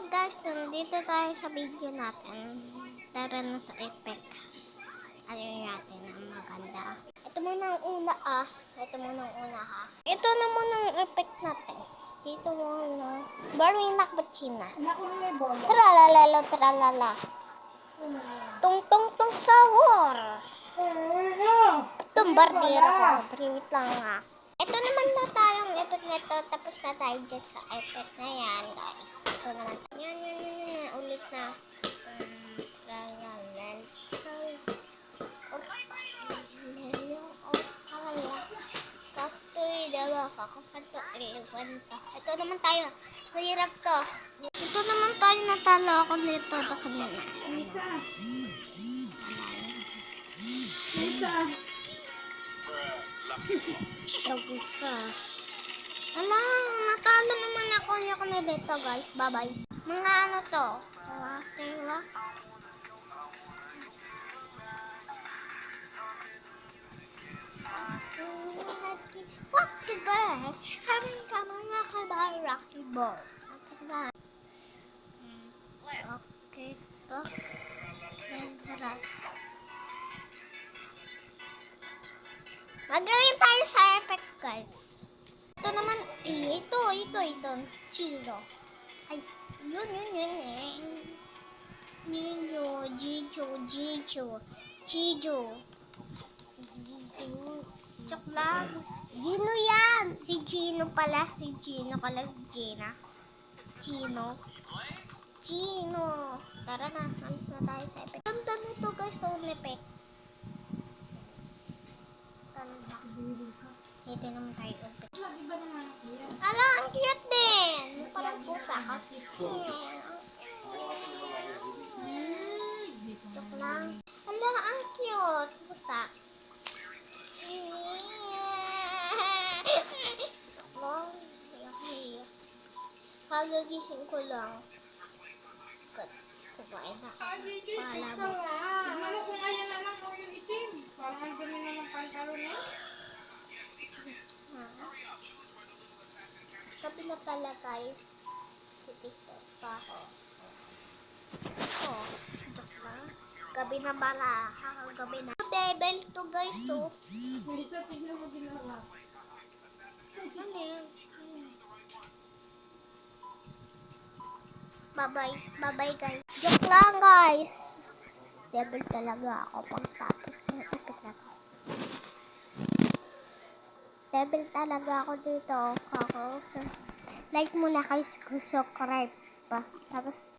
guys, nandito tayo sa video natin. Tara na sa effect. Ano natin ang maganda. Ito muna ang una Ito muna ang una ha. Ito na muna ang effect natin. Dito muna. Barina Cappuccina. Tralalalo, tralala. Tung tung tung sahur. Tumbardira ko. Wait lang ha. Ito naman na tayong effect na ito. Tapos na tayo dyan sa effect na yan, guys. Ito naman. Yan. Ulit na. Ito naman tayo. Mahirap to. Ito naman tayo natalo ako nito. Ito kanina. Tapos ka. Natalo naman ako na dito, guys. Bye-bye. Mga ano to? Rock. What the guy? Having come on Rocky Ball. Okay. Magaling tayo sa effect, guys. Ito naman, ito. Chiro. Ay, yun. Chijo. Joke lang. Gino yan. Si Gino pala. Si Gina. Gino. Tara na. Alis na tayo sa effect. Ganda nito, guys. So, effect. Ganda. Ito naman tayo effect. Ala, ang cute din. Parang pusa ka. Joke lang. Ala, ang cute. Pusa. Kagagising ko lang. Kumain na ako. Gising ka nga. Ano kung ayan naman mo yung itim? Parang ang dumi na ng pantalon eh. Sabi na pala, guys. Si TikTok pa ako. Gabi na bala. Gabi na. Devil to, guys. Lisa, tignan mo ginawa. Ano yan? Bye-bye, guys. Joke lang, guys. Devil talaga ako pag status ng epic na to. Devil talaga ako dito. Like muna kayo, subscribe pa. Tapos,